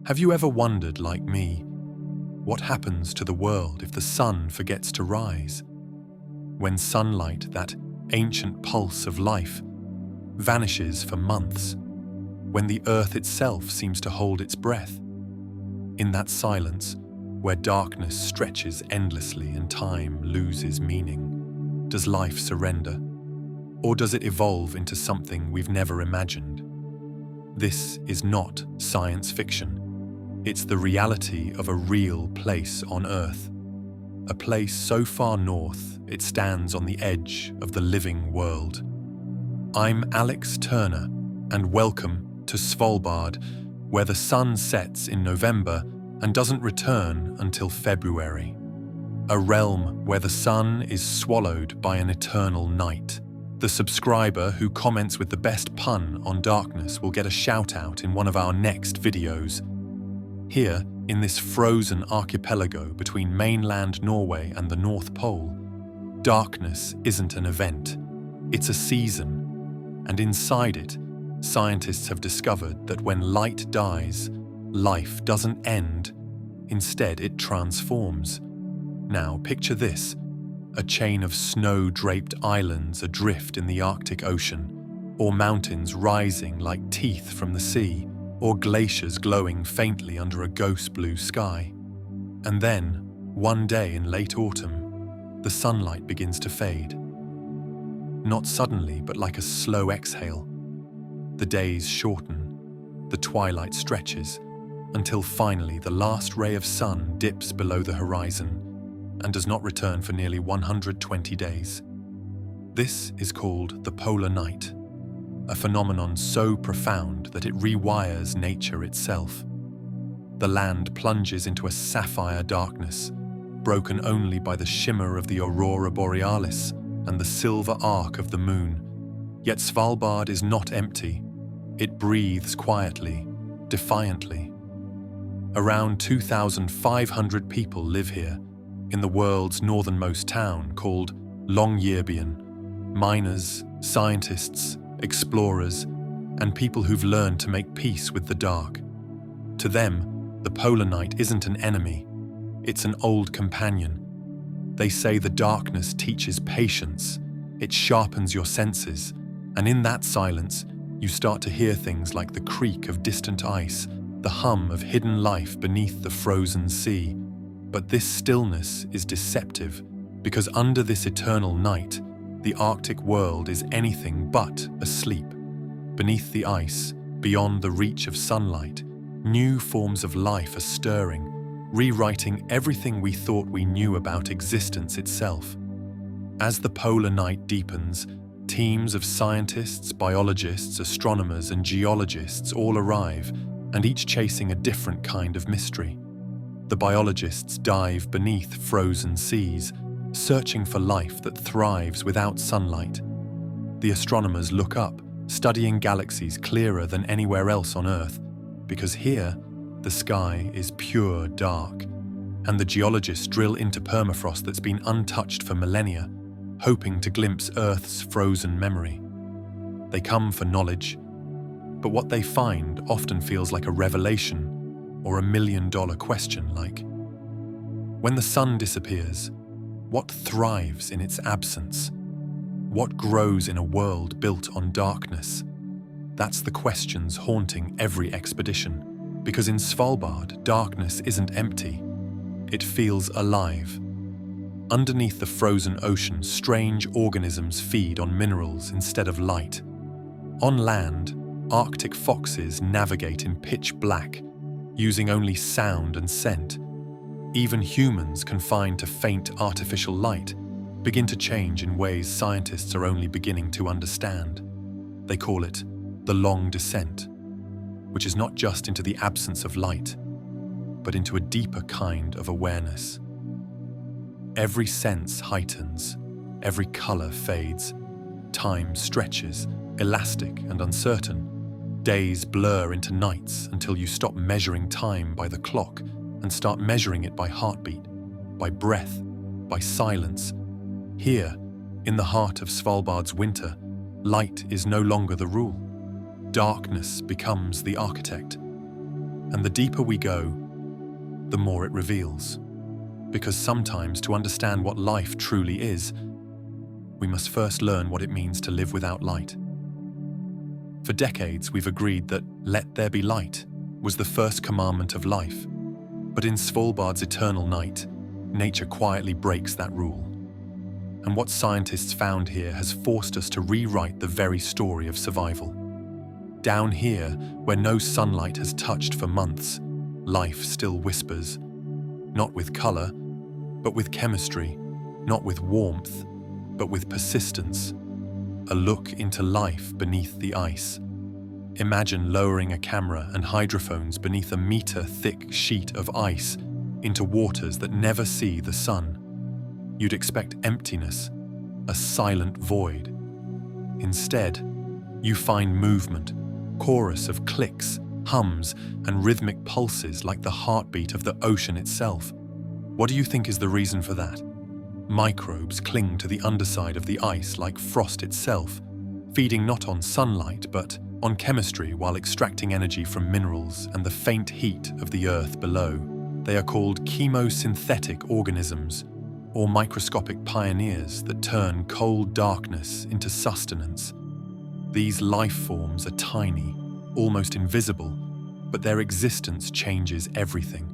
Have you ever wondered, like me, what happens to the world if the sun forgets to rise? When sunlight, that ancient pulse of life, vanishes for months, when the earth itself seems to hold its breath? In that silence, where darkness stretches endlessly and time loses meaning, does life surrender? Or does it evolve into something we've never imagined? This is not science fiction. It's the reality of a real place on Earth. A place so far north, it stands on the edge of the living world. I'm Alex Turner, and welcome to Svalbard, where the sun sets in November and doesn't return until February. A realm where the sun is swallowed by an eternal night. The subscriber who comments with the best pun on darkness will get a shout-out in one of our next videos. Here, in this frozen archipelago between mainland Norway and the North Pole, darkness isn't an event, it's a season. And inside it, scientists have discovered that when light dies, life doesn't end. Instead, it transforms. Now, picture this: a chain of snow-draped islands adrift in the Arctic Ocean, or mountains rising like teeth from the sea, or glaciers glowing faintly under a ghost blue sky. And then, one day in late autumn, the sunlight begins to fade. Not suddenly, but like a slow exhale. The days shorten, the twilight stretches, until finally the last ray of sun dips below the horizon and does not return for nearly 120 days. This is called the polar night, a phenomenon so profound that it rewires nature itself. The land plunges into a sapphire darkness, broken only by the shimmer of the aurora borealis and the silver arc of the moon. Yet Svalbard is not empty. It breathes quietly, defiantly. Around 2,500 people live here, in the world's northernmost town called Longyearbyen. Miners, scientists, explorers, and people who've learned to make peace with the dark. To them, the polar night isn't an enemy, it's an old companion. They say the darkness teaches patience, it sharpens your senses, and in that silence, you start to hear things like the creak of distant ice, the hum of hidden life beneath the frozen sea. But this stillness is deceptive, because under this eternal night, the Arctic world is anything but asleep. Beneath the ice, beyond the reach of sunlight, new forms of life are stirring, rewriting everything we thought we knew about existence itself. As the polar night deepens, teams of scientists, biologists, astronomers, and geologists all arrive, and each chasing a different kind of mystery. The biologists dive beneath frozen seas, searching for life that thrives without sunlight. The astronomers look up, studying galaxies clearer than anywhere else on Earth, because here, the sky is pure dark, and the geologists drill into permafrost that's been untouched for millennia, hoping to glimpse Earth's frozen memory. They come for knowledge, but what they find often feels like a revelation or $1 million question like, when the sun disappears, what thrives in its absence? What grows in a world built on darkness? That's the questions haunting every expedition, because in Svalbard, darkness isn't empty. It feels alive. Underneath the frozen ocean, strange organisms feed on minerals instead of light. On land, Arctic foxes navigate in pitch black, using only sound and scent. Even humans confined to faint artificial light begin to change in ways scientists are only beginning to understand. They call it the long descent, which is not just into the absence of light, but into a deeper kind of awareness. Every sense heightens, every color fades, time stretches, elastic and uncertain. Days blur into nights until you stop measuring time by the clock and start measuring it by heartbeat, by breath, by silence. Here, in the heart of Svalbard's winter, light is no longer the rule. Darkness becomes the architect. And the deeper we go, the more it reveals. Because sometimes, to understand what life truly is, we must first learn what it means to live without light. For decades, we've agreed that "let there be light" was the first commandment of life. But in Svalbard's eternal night, nature quietly breaks that rule. And what scientists found here has forced us to rewrite the very story of survival. Down here, where no sunlight has touched for months, life still whispers. Not with color, but with chemistry. Not with warmth, but with persistence. A look into life beneath the ice. Imagine lowering a camera and hydrophones beneath a meter-thick sheet of ice into waters that never see the sun. You'd expect emptiness, a silent void. Instead, you find movement, chorus of clicks, hums, and rhythmic pulses like the heartbeat of the ocean itself. What do you think is the reason for that? Microbes cling to the underside of the ice like frost itself, feeding not on sunlight but on chemistry while extracting energy from minerals and the faint heat of the earth below. They are called chemosynthetic organisms, or microscopic pioneers that turn cold darkness into sustenance. These life forms are tiny, almost invisible, but their existence changes everything,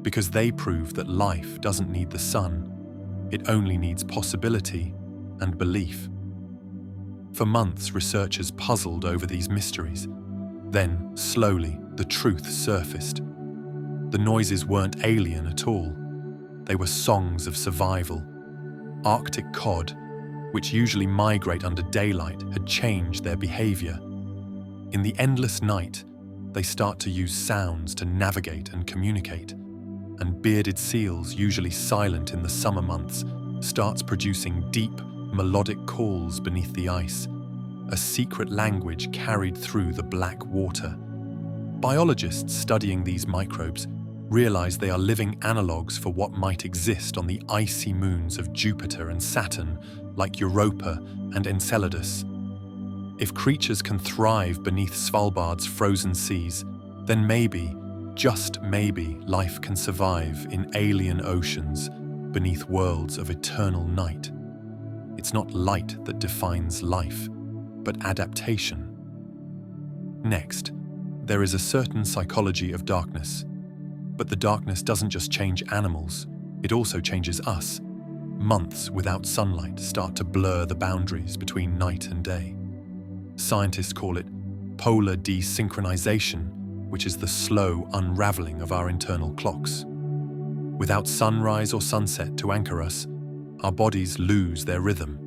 because they prove that life doesn't need the sun. It only needs possibility and belief. For months, researchers puzzled over these mysteries. Then, slowly, the truth surfaced. The noises weren't alien at all. They were songs of survival. Arctic cod, which usually migrate under daylight, had changed their behavior. In the endless night, they start to use sounds to navigate and communicate. And bearded seals, usually silent in the summer months, starts producing deep, melodic calls beneath the ice, a secret language carried through the black water. Biologists studying these microbes realize they are living analogues for what might exist on the icy moons of Jupiter and Saturn, like Europa and Enceladus. If creatures can thrive beneath Svalbard's frozen seas, then maybe, just maybe, life can survive in alien oceans beneath worlds of eternal night. It's not light that defines life, but adaptation. Next, there is a certain psychology of darkness. But the darkness doesn't just change animals, it also changes us. Months without sunlight start to blur the boundaries between night and day. Scientists call it polar desynchronization, which is the slow unraveling of our internal clocks. Without sunrise or sunset to anchor us, our bodies lose their rhythm.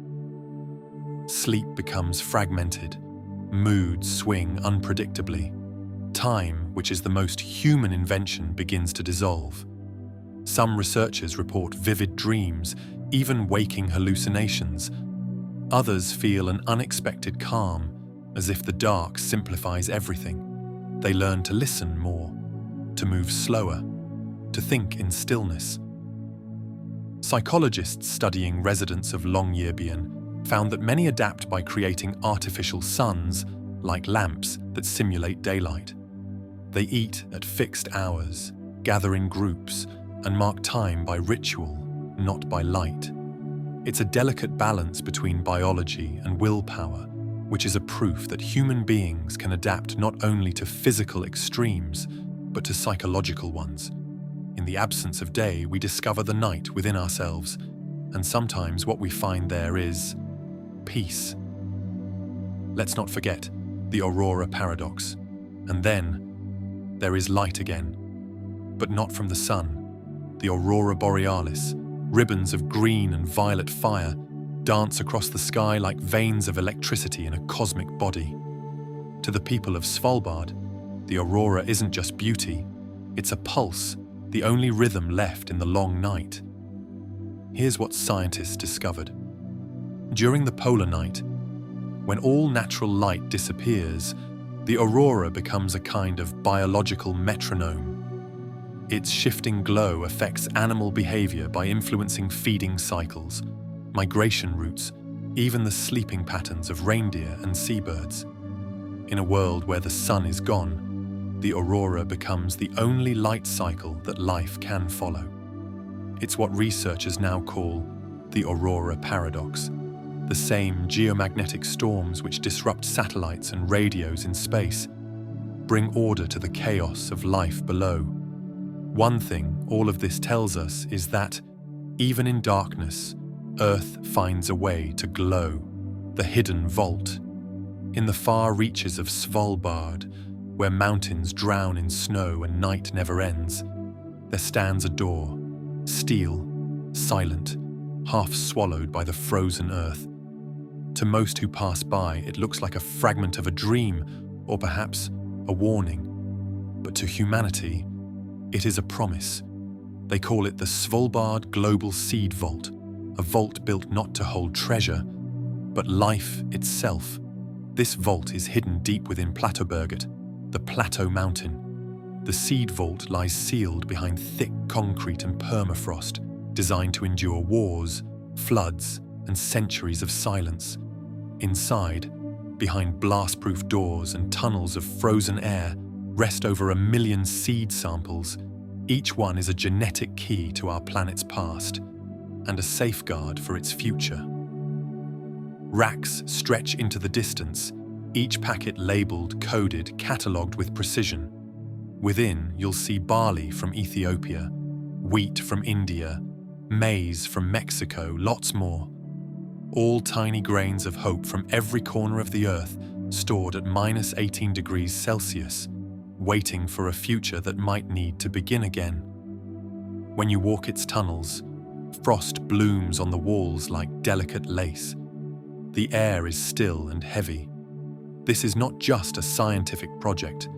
Sleep becomes fragmented, moods swing unpredictably. Time, which is the most human invention, begins to dissolve. Some researchers report vivid dreams, even waking hallucinations. Others feel an unexpected calm, as if the dark simplifies everything. They learn to listen more, to move slower, to think in stillness. Psychologists studying residents of Longyearbyen found that many adapt by creating artificial suns, like lamps that simulate daylight. They eat at fixed hours, gather in groups, and mark time by ritual, not by light. It's a delicate balance between biology and willpower, which is a proof that human beings can adapt not only to physical extremes, but to psychological ones. In the absence of day, we discover the night within ourselves, and sometimes what we find there is peace. Let's not forget the aurora paradox. And then there is light again, but not from the sun. The aurora borealis, ribbons of green and violet fire, dance across the sky like veins of electricity in a cosmic body. To the people of Svalbard, the aurora isn't just beauty, it's a pulse, the only rhythm left in the long night. Here's what scientists discovered. During the polar night, when all natural light disappears, the aurora becomes a kind of biological metronome. Its shifting glow affects animal behavior by influencing feeding cycles, migration routes, even the sleeping patterns of reindeer and seabirds. In a world where the sun is gone, the aurora becomes the only light cycle that life can follow. It's what researchers now call the aurora paradox. The same geomagnetic storms which disrupt satellites and radios in space bring order to the chaos of life below. One thing all of this tells us is that, even in darkness, Earth finds a way to glow. The hidden vault. In the far reaches of Svalbard, where mountains drown in snow and night never ends, there stands a door, steel, silent, half swallowed by the frozen earth. To most who pass by, it looks like a fragment of a dream, or perhaps a warning. But to humanity, it is a promise. They call it the Svalbard Global Seed Vault, a vault built not to hold treasure, but life itself. This vault is hidden deep within Platoberget, the Plateau Mountain. The seed vault lies sealed behind thick concrete and permafrost, designed to endure wars, floods, and centuries of silence. Inside, behind blast-proof doors and tunnels of frozen air, rest over 1 million seed samples. Each one is a genetic key to our planet's past and a safeguard for its future. Racks stretch into the distance, each packet labeled, coded, catalogued with precision. Within, you'll see barley from Ethiopia, wheat from India, maize from Mexico, lots more. All tiny grains of hope from every corner of the earth, stored at -18 degrees Celsius, waiting for a future that might need to begin again. When you walk its tunnels, frost blooms on the walls like delicate lace. The air is still and heavy. This is not just a scientific project.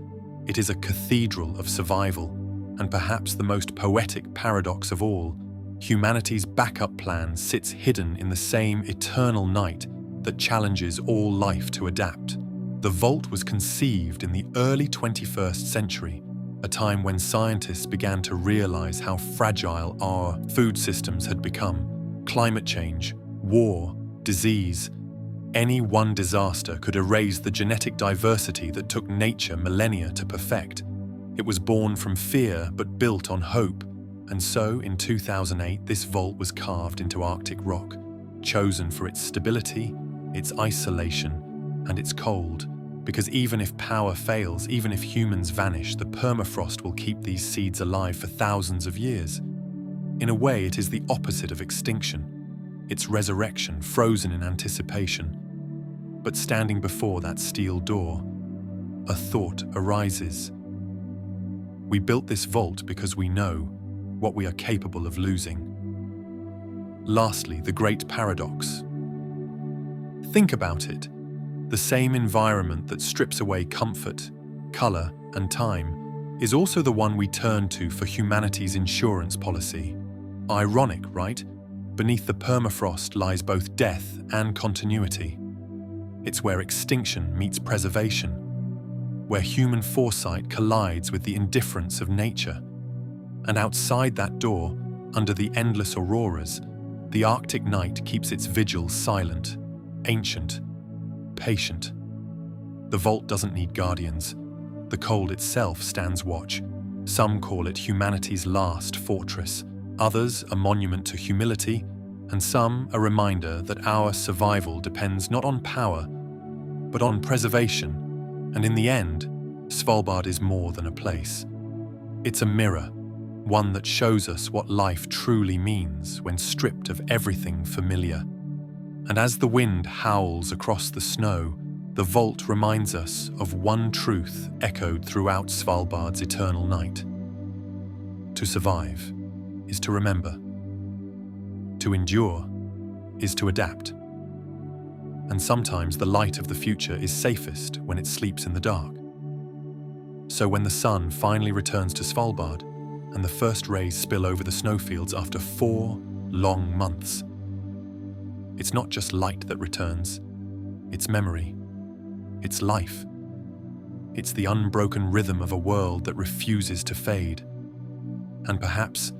It is a cathedral of survival, and perhaps the most poetic paradox of all. Humanity's backup plan sits hidden in the same eternal night that challenges all life to adapt. The vault was conceived in the early 21st century, a time when scientists began to realize how fragile our food systems had become. Climate change, war, disease. Any one disaster could erase the genetic diversity that took nature millennia to perfect. It was born from fear but built on hope. And so, in 2008, this vault was carved into Arctic rock, chosen for its stability, its isolation, and its cold. Because even if power fails, even if humans vanish, the permafrost will keep these seeds alive for thousands of years. In a way, it is the opposite of extinction. It's resurrection, frozen in anticipation. But standing before that steel door, a thought arises. We built this vault because we know what we are capable of losing. Lastly, the great paradox. Think about it. The same environment that strips away comfort, color, and time is also the one we turn to for humanity's insurance policy. Ironic, right? Beneath the permafrost lies both death and continuity. It's where extinction meets preservation, where human foresight collides with the indifference of nature. And outside that door, under the endless auroras, the Arctic night keeps its vigil silent, ancient, patient. The vault doesn't need guardians. The cold itself stands watch. Some call it humanity's last fortress, others a monument to humility, and some a reminder that our survival depends not on power, but on preservation. And in the end, Svalbard is more than a place. It's a mirror, one that shows us what life truly means when stripped of everything familiar. And as the wind howls across the snow, the vault reminds us of one truth echoed throughout Svalbard's eternal night. To survive is to remember. To endure is to adapt. And sometimes the light of the future is safest when it sleeps in the dark. So when the sun finally returns to Svalbard, and the first rays spill over the snowfields after 4 long months, it's not just light that returns, it's memory, it's life. It's the unbroken rhythm of a world that refuses to fade. And perhaps,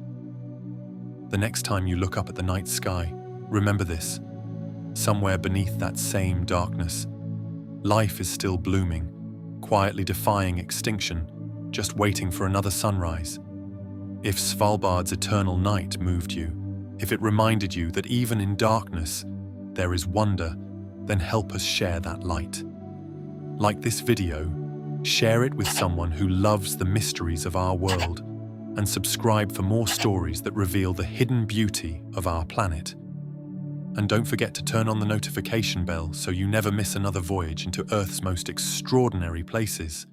the next time you look up at the night sky, remember this. Somewhere beneath that same darkness, life is still blooming, quietly defying extinction, just waiting for another sunrise. If Svalbard's eternal night moved you, if it reminded you that even in darkness, there is wonder, then help us share that light. Like this video, share it with someone who loves the mysteries of our world, and subscribe for more stories that reveal the hidden beauty of our planet. And don't forget to turn on the notification bell so you never miss another voyage into Earth's most extraordinary places.